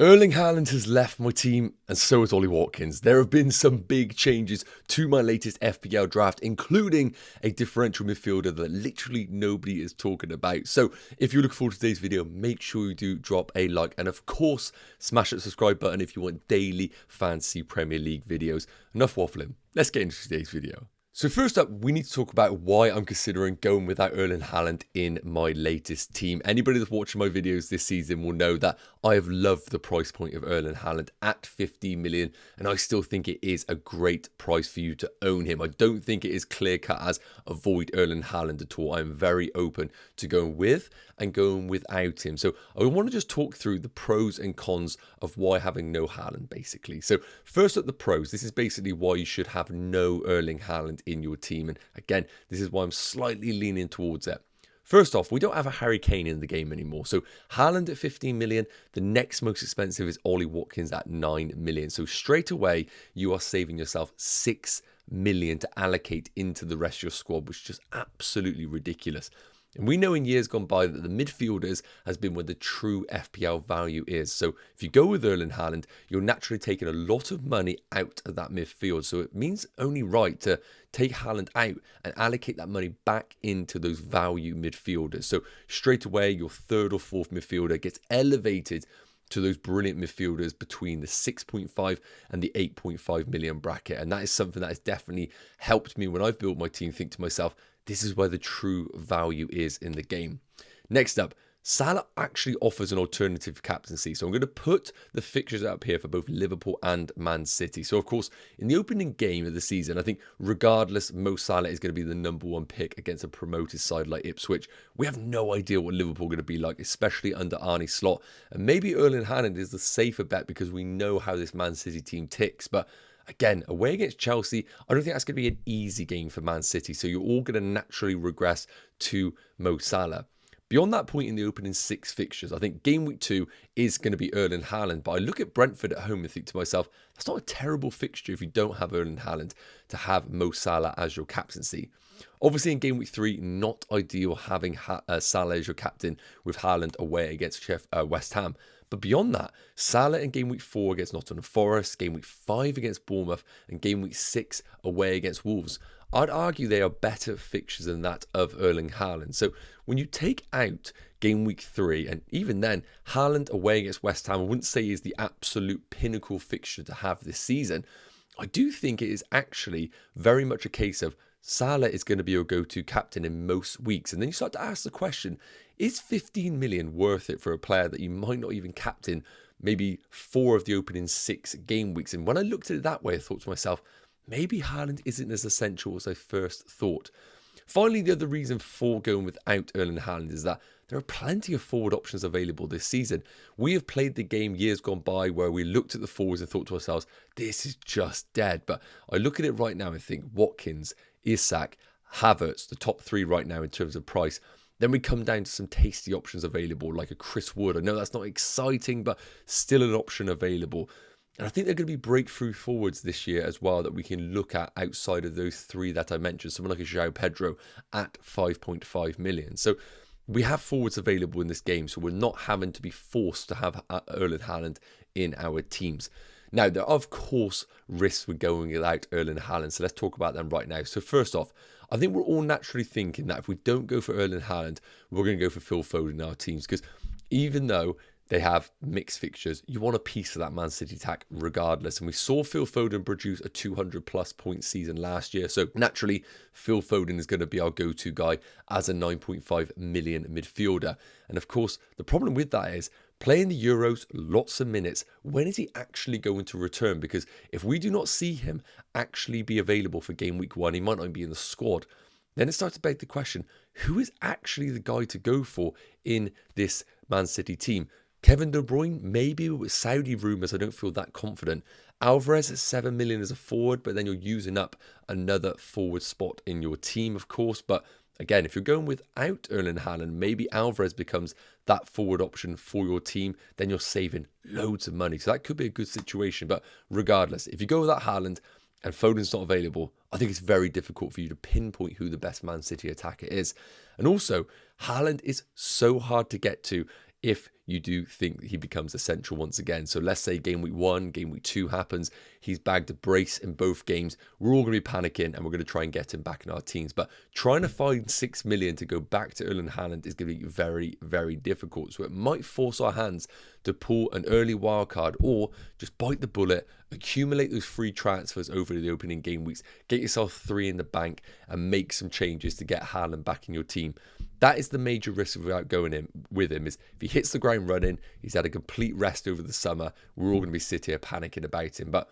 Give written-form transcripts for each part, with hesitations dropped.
Erling Haaland has left my team, and so has Ollie Watkins. There have been some big changes to my latest FPL draft, including a differential midfielder that literally nobody is talking about. So if you look forward to today's video, make sure you do drop a like, and of course, smash that subscribe button if you want daily fantasy Premier League videos. Enough waffling, let's get into today's video. So first up, we need to talk about why I'm considering going without Erling Haaland in my latest team. Anybody that's watching my videos this season will know that I have loved the price point of Erling Haaland at 15 million, and I still think it is a great price for you to own him. I don't think it is clear cut as avoid Erling Haaland at all. I'm very open to going with and going without him. So I want to just talk through the pros and cons of why having no Haaland, basically. So first up, the pros. This is basically why you should have no Erling Haaland in your team. And again, this is why I'm slightly leaning towards it. First off, we don't have a Harry Kane in the game anymore. So Haaland at 15 million, the next most expensive is Ollie Watkins at 9 million. So straight away, you are saving yourself 6 million to allocate into the rest of your squad, which is just absolutely ridiculous. And we know in years gone by that the midfielders has been where the true FPL value is. So if you go with Erling Haaland, you're naturally taking a lot of money out of that midfield. So it means only right to take Haaland out and allocate that money back into those value midfielders. So straight away, your third or fourth midfielder gets elevated to those brilliant midfielders between the 6.5 and the 8.5 million bracket. And that is something that has definitely helped me when I've built my team think to myself, this is where the true value is in the game. Next up, Salah actually offers an alternative for captaincy. So I'm going to put the fixtures up here for both Liverpool and Man City. So of course, in the opening game of the season, I think regardless, Mo Salah is going to be the #1 pick against a promoted side like Ipswich. We have no idea what Liverpool are going to be like, especially under Arne Slot. And maybe Erling Haaland is the safer bet because we know how this Man City team ticks. But again, away against Chelsea, I don't think that's going to be an easy game for Man City. So you're all going to naturally regress to Mo Salah. Beyond that point in the opening 6 fixtures, I think game week 2 is going to be Erling Haaland. But I look at Brentford at home and think to myself, that's not a terrible fixture if you don't have Erling Haaland to have Mo Salah as your captaincy. Obviously, in game week 3, not ideal having Salah as your captain with Haaland away against West Ham. But beyond that, Salah in game week 4 against Nottingham Forest, game week 5 against Bournemouth, and game week 6 away against Wolves. I'd argue they are better fixtures than that of Erling Haaland. So when you take out game week 3, and even then, Haaland away against West Ham, I wouldn't say is the absolute pinnacle fixture to have this season. I do think it is actually very much a case of Salah is going to be your go-to captain in most weeks. And then you start to ask the question, is 15 million worth it for a player that you might not even captain maybe 4 of the opening 6 game weeks? And when I looked at it that way, I thought to myself, maybe Haaland isn't as essential as I first thought. Finally, the other reason for going without Erling Haaland is that there are plenty of forward options available this season. We have played the game years gone by where we looked at the forwards and thought to ourselves, this is just dead. But I look at it right now and think Watkins, Isak, Havertz, the top 3 right now in terms of price. Then we come down to some tasty options available, like a Chris Wood. I know that's not exciting, but still an option available. And I think they're going to be breakthrough forwards this year as well that we can look at outside of those 3 that I mentioned. Someone like a João Pedro at 5.5 million. So we have forwards available in this game, so we're not having to be forced to have Erling Haaland in our teams. Now, there are, of course, risks with going without Erling Haaland, so let's talk about them right now. So first off, I think we're all naturally thinking that if we don't go for Erling Haaland, we're going to go for Phil Foden in our teams, because even though they have mixed fixtures, you want a piece of that Man City attack regardless. And we saw Phil Foden produce a 200+ point season last year. So naturally, Phil Foden is going to be our go-to guy as a 9.5 million midfielder. And of course, the problem with that is playing the Euros, lots of minutes. When is he actually going to return? Because if we do not see him actually be available for game week 1, he might not be in the squad. Then it starts to beg the question, who is actually the guy to go for in this Man City team? Kevin De Bruyne, maybe with Saudi rumours, I don't feel that confident. Alvarez at 7 million as a forward, but then you're using up another forward spot in your team, of course. But again, if you're going without Erling Haaland, maybe Alvarez becomes that forward option for your team, then you're saving loads of money. So that could be a good situation. But regardless, if you go without Haaland and Foden's not available, I think it's very difficult for you to pinpoint who the best Man City attacker is. And also, Haaland is so hard to get to if you do think he becomes essential once again. So let's say game week 1, game week 2 happens, he's bagged a brace in both games, we're all going to be panicking and we're going to try and get him back in our teams. But trying to find 6 million to go back to Erling Haaland is going to be very, very difficult. So it might force our hands to pull an early wildcard or just bite the bullet, accumulate those free transfers over the opening game weeks, get yourself 3 in the bank and make some changes to get Haaland back in your team. That is the major risk without going in with him, is if he hits the ground running, he's had a complete rest over the summer, we're all going to be sitting here panicking about him. But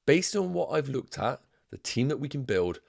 based on what I've looked at, the team that we can build,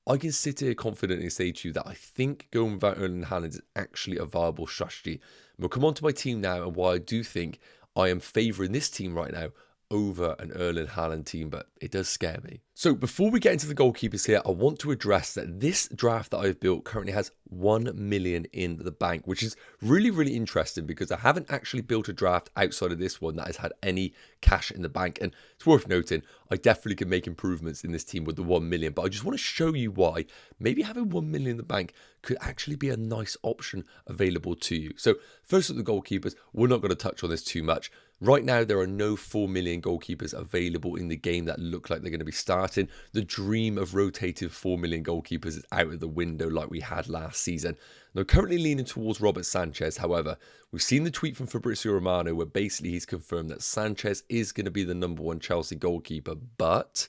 I can sit here confidently say to you that I think going without Erling Haaland is actually a viable strategy. And we'll come on to my team now and why I do think I am favouring this team right now over an Erling Haaland team, but it does scare me. So before we get into the goalkeepers here, I want to address that this draft that I've built currently has 1 million in the bank, which is really, really interesting because I haven't actually built a draft outside of this one that has had any cash in the bank. And it's worth noting, I definitely can make improvements in this team with the 1 million, but I just want to show you why maybe having 1 million in the bank could actually be a nice option available to you. So first of the goalkeepers, we're not going to touch on this too much. Right now, there are no 4 million goalkeepers available in the game that look like they're going to be starting. The dream of rotating 4 million goalkeepers is out of the window like we had last season. Now, currently leaning towards Robert Sanchez. However, we've seen the tweet from Fabrizio Romano where basically he's confirmed that Sanchez is going to be the #1 Chelsea goalkeeper, but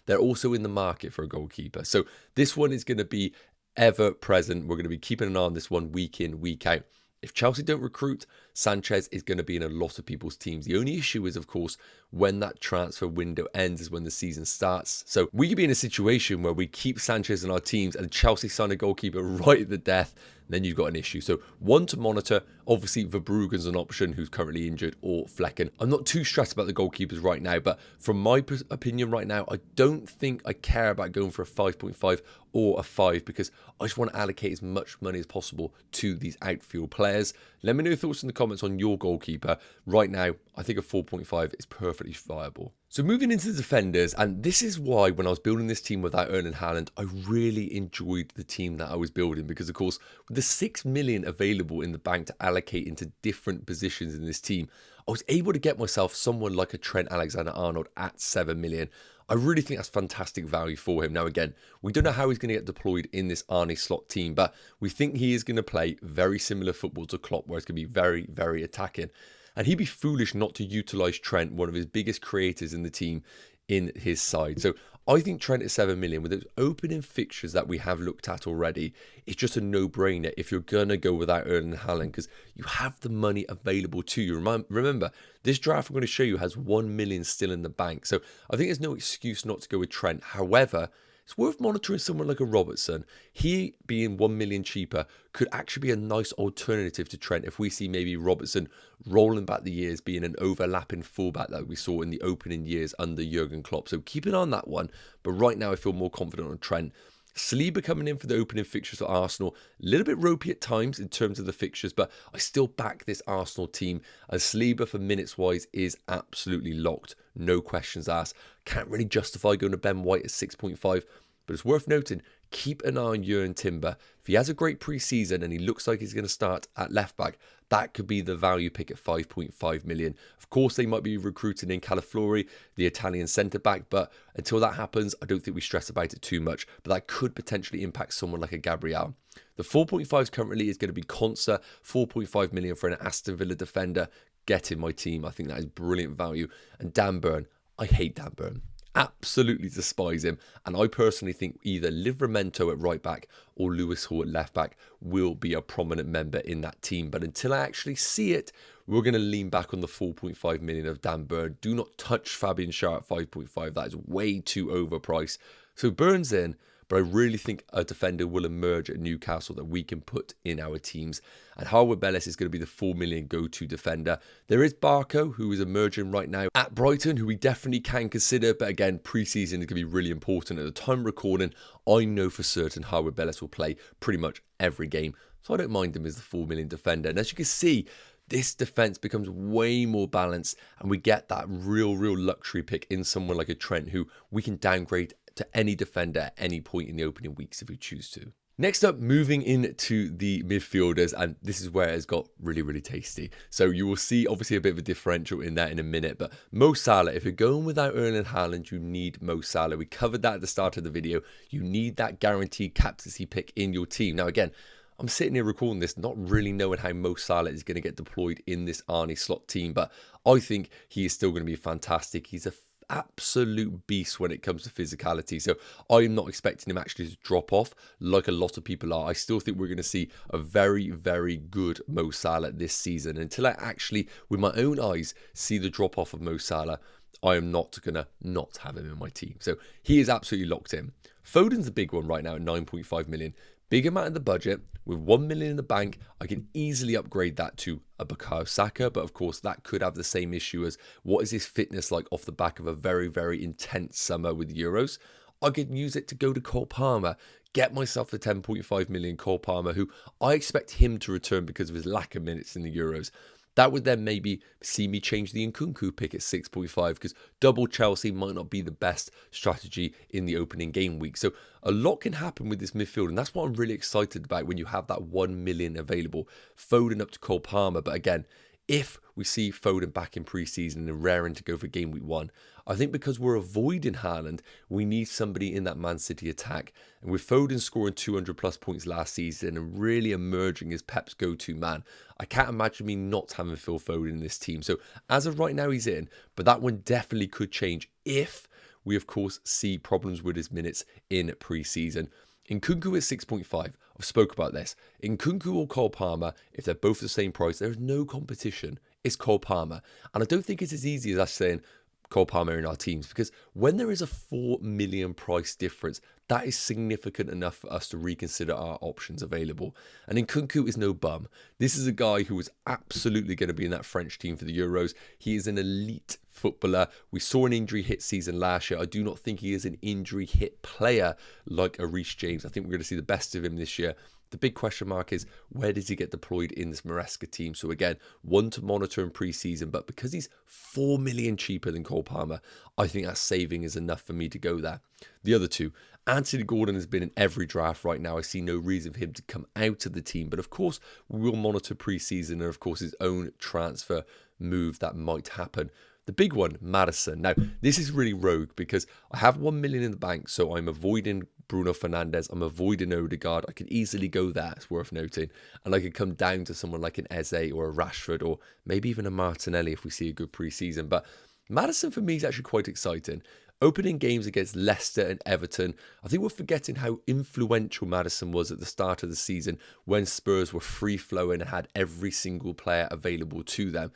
they're also in the market for a goalkeeper. So this one is going to be ever present. We're going to be keeping an eye on this one week in, week out. If Chelsea don't recruit, Sanchez is going to be in a lot of people's teams. The only issue is, of course, when that transfer window ends is when the season starts. So we could be in a situation where we keep Sanchez in our teams and Chelsea sign a goalkeeper right at the death. Then you've got an issue. So one to monitor. Obviously, Verbruggen's an option who's currently injured, or Flecken. I'm not too stressed about the goalkeepers right now, but from my opinion right now, I don't think I care about going for a 5.5 or a 5 because I just want to allocate as much money as possible to these outfield players. Let me know your thoughts in the comments on your goalkeeper. Right now, I think a 4.5 is perfectly viable. So moving into the defenders, and this is why when I was building this team without Erling Haaland, I really enjoyed the team that I was building because, of course, with the 6 million available in the bank to allocate into different positions in this team, I was able to get myself someone like a Trent Alexander-Arnold at 7 million. I really think that's fantastic value for him. Now, again, we don't know how he's going to get deployed in this Arne Slot team, but we think he is going to play very similar football to Klopp, where it's going to be very, very attacking. And he'd be foolish not to utilise Trent, one of his biggest creators in the team, in his side. So I think Trent at 7 million, with those opening fixtures that we have looked at already, it's just a no-brainer if you're going to go without Erling Haaland because you have the money available to you. Remember, this draft I'm going to show you has 1 million still in the bank. So I think there's no excuse not to go with Trent. However, it's worth monitoring someone like a Robertson. He, being 1 million cheaper, could actually be a nice alternative to Trent if we see maybe Robertson rolling back the years, being an overlapping fullback that we saw in the opening years under Jurgen Klopp. So keep an eye on that one. But right now, I feel more confident on Trent. Saliba coming in for the opening fixtures for Arsenal. A little bit ropey at times in terms of the fixtures, but I still back this Arsenal team. And Saliba, for minutes-wise, is absolutely locked. No questions asked. Can't really justify going to Ben White at 6.5, but it's worth noting, keep an eye on Jurgen Timber. If he has a great pre-season and he looks like he's going to start at left-back, that could be the value pick at 5.5 million. Of course, they might be recruiting in Calaflori, the Italian centre-back, but until that happens, I don't think we stress about it too much, but that could potentially impact someone like a Gabriel. The 4.5s currently is going to be Konsa, 4.5 million for an Aston Villa defender. Get in my team. I think that is brilliant value. And Dan Burn, I hate Dan Burn. Absolutely despise him, and I personally think either Livramento at right back or Lewis Hall at left back will be a prominent member in that team. But until I actually see it, we're going to lean back on the 4.5 million of Dan Burn. Do not touch Fabian Schär at 5.5. That is way too overpriced. So Burn's in, but I really think a defender will emerge at Newcastle that we can put in our teams. And Harwood Bellis is going to be the 4 million go-to defender. There is Barco, who is emerging right now at Brighton, who we definitely can consider. But again, pre-season is going to be really important. At the time of recording, I know for certain Harwood Bellis will play pretty much every game. So I don't mind him as the 4 million defender. And as you can see, this defence becomes way more balanced. And we get that real luxury pick in someone like a Trent, who we can downgrade to any defender at any point in the opening weeks if we choose to. Next up, moving into the midfielders, and this is where it's got really, really tasty. So you will see obviously a bit of a differential in that in a minute, but Mo Salah, if you're going without Erling Haaland, you need Mo Salah. We covered that at the start of the video. You need that guaranteed captaincy pick in your team. Now again, I'm sitting here recording this, not really knowing how Mo Salah is going to get deployed in this Arnie slot team, but I think he is still going to be fantastic. He's a absolute beast when it comes to physicality, so I'm not expecting him actually to drop off like a lot of people are. I still think we're going to see a very, very good Mo Salah this season. Until I actually with my own eyes see the drop off of Mo Salah, I am not gonna not have him in my team. So he is absolutely locked in. Foden's the big one right now at 9.5 million. Big amount in the budget. With 1 million in the bank, I can easily upgrade that to a Bukayo Saka, but of course that could have the same issue as what is his fitness like off the back of a very, very intense summer with Euros. I could use it to go to Cole Palmer, get myself a 10.5 million Cole Palmer, who I expect him to return because of his lack of minutes in the Euros. That would then maybe see me change the Nkunku pick at 6.5 because double Chelsea might not be the best strategy in the opening game week. So a lot can happen with this midfield, and that's what I'm really excited about when you have that 1 million available. Foden up to Cole Palmer, but again, if we see Foden back in pre-season and raring to go for game week 1, I think because we're avoiding Haaland, we need somebody in that Man City attack. And with Foden scoring 200 plus points last season and really emerging as Pep's go-to man, I can't imagine me not having Phil Foden in this team. So as of right now, he's in, but that one definitely could change if we, of course, see problems with his minutes in pre-season. Nkunku is 6.5. I've spoke about this. Nkunku or Cole Palmer, if they're both the same price, there is no competition. It's Cole Palmer. And I don't think it's as easy as us saying Cole Palmer in our teams, because when there is a 4 million price difference, that is significant enough for us to reconsider our options available. And Nkunku is no bum. This is a guy who is absolutely going to be in that French team for the Euros. He is an elite footballer. We saw an injury hit season last year. I do not think he is an injury hit player like a Reece James. I think we're going to see the best of him this year. The big question mark is, where does he get deployed in this Maresca team? So again, one to monitor in pre-season, but because he's 4 million cheaper than Cole Palmer, I think that saving is enough for me to go there. The other two, Anthony Gordon has been in every draft right now. I see no reason for him to come out of the team, but of course, we will monitor pre-season and of course his own transfer move that might happen. The big one, Maddison. Now, this is really rogue because I have 1 million in the bank, so I'm avoiding Bruno Fernandes, I'm avoiding Odegaard. I could easily go there, it's worth noting. And I could come down to someone like an Eze or a Rashford or maybe even a Martinelli if we see a good pre-season. But Maddison for me is actually quite exciting. Opening games against Leicester and Everton, I think we're forgetting how influential Maddison was at the start of the season when Spurs were free-flowing and had every single player available to them.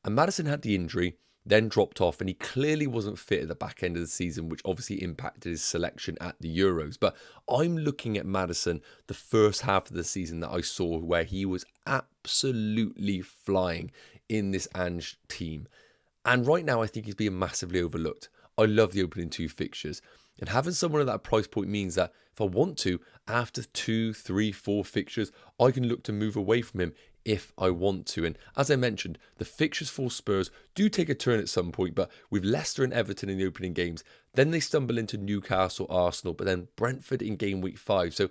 And Maddison had the injury, then dropped off, and he clearly wasn't fit at the back end of the season, which obviously impacted his selection at the Euros. But I'm looking at Maddison the first half of the season that I saw where he was absolutely flying in this Ange team. And right now, I think he's being massively overlooked. I love the opening 2 fixtures. And having someone at that price point means that if I want to, after 2, 3, 4 fixtures, I can look to move away from him if I want to. And as I mentioned, the fixtures for Spurs do take a turn at some point, but with Leicester and Everton in the opening games, then they stumble into Newcastle, Arsenal, but then Brentford in game week 5. So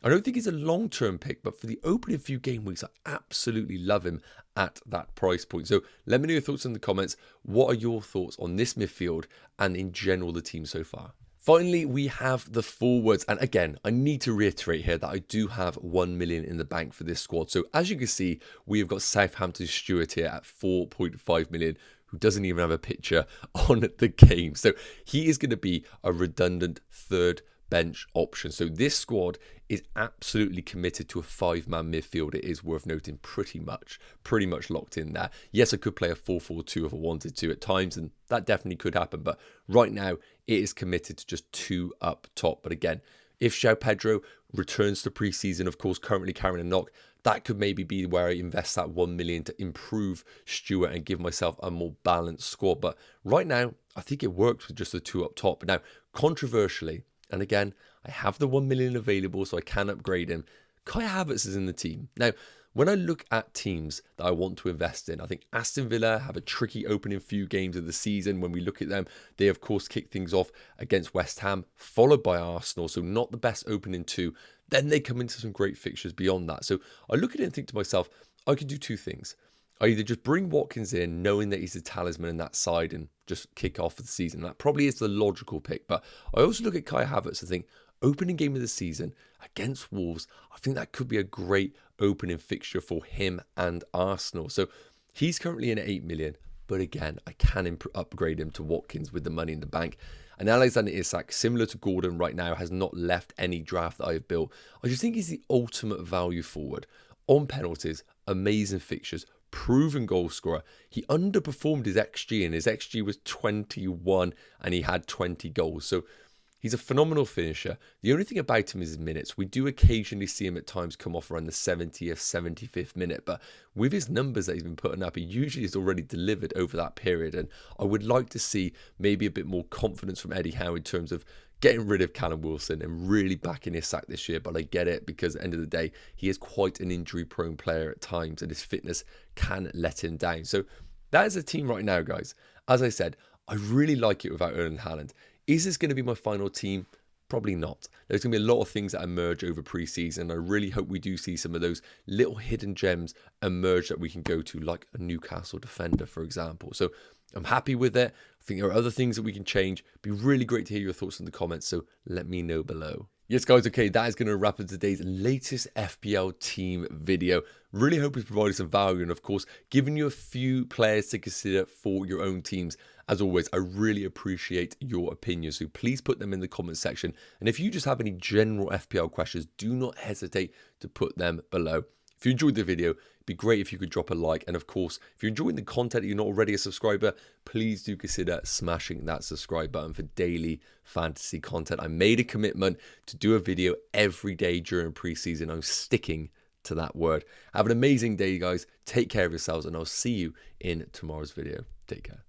I don't think he's a long-term pick, but for the opening few game weeks, I absolutely love him at that price point. So let me know your thoughts in the comments. What are your thoughts on this midfield and in general the team so far? Finally, we have the forwards. And again, I need to reiterate here that I do have 1 million in the bank for this squad. So as you can see, we have got Southampton Stewart here at 4.5 million, who doesn't even have a picture on the game. So he is going to be a redundant third bench option. So this squad is absolutely committed to a 5-man midfield. It is worth noting, pretty much locked in there. Yes, I could play a 4-4-2 if I wanted to at times, and that definitely could happen. But right now, it is committed to just 2 up top. But again, if João Pedro returns to pre-season, of course, currently carrying a knock, that could maybe be where I invest that 1 million to improve Stewart and give myself a more balanced squad. But right now, I think it works with just the 2 up top. But now, controversially, and again, I have the 1 million available, so I can upgrade him, Kai Havertz is in the team. Now, when I look at teams that I want to invest in, I think Aston Villa have a tricky opening few games of the season. When we look at them, they of course kick things off against West Ham, followed by Arsenal, so not the best opening two. Then they come into some great fixtures beyond that. So I look at it and think to myself, I could do two things. I either just bring Watkins in, knowing that he's the talisman in that side, and just kick off for the season. That probably is the logical pick. But I also look at Kai Havertz and think, opening game of the season against Wolves, I think that could be a great opening fixture for him and Arsenal. So he's currently in at 8 million. But again, I can upgrade him to Watkins with the money in the bank. And Alexander Isak, similar to Gordon right now, has not left any draft that I've built. I just think he's the ultimate value forward. On penalties, amazing fixtures, proven goal scorer. He underperformed his XG, and his XG was 21 and he had 20 goals. So he's a phenomenal finisher. The only thing about him is his minutes. We do occasionally see him at times come off around the 70th, 75th minute, but with his numbers that he's been putting up, he usually has already delivered over that period. And I would like to see maybe a bit more confidence from Eddie Howe in terms of getting rid of Callum Wilson and really backing Isak this year. But I get it, because at the end of the day, he is quite an injury-prone player at times, and his fitness can let him down. So that is a team right now, guys. As I said, I really like it without Erling Haaland. Is this going to be my final team? Probably not. There's going to be a lot of things that emerge over pre-season. I really hope we do see some of those little hidden gems emerge that we can go to, like a Newcastle defender, for example. So I'm happy with it. I think there are other things that we can change. It'd be really great to hear your thoughts in the comments, so let me know below. Yes, guys, okay, that is going to wrap up today's latest FPL team video. Really hope it's provided some value and, of course, giving you a few players to consider for your own teams. As always, I really appreciate your opinions, so please put them in the comment section. And if you just have any general FPL questions, do not hesitate to put them below. If you enjoyed the video, it'd be great if you could drop a like. And of course, if you're enjoying the content and you're not already a subscriber, please do consider smashing that subscribe button for daily fantasy content. I made a commitment to do a video every day during preseason. I'm sticking to that word. Have an amazing day, guys. Take care of yourselves, and I'll see you in tomorrow's video. Take care.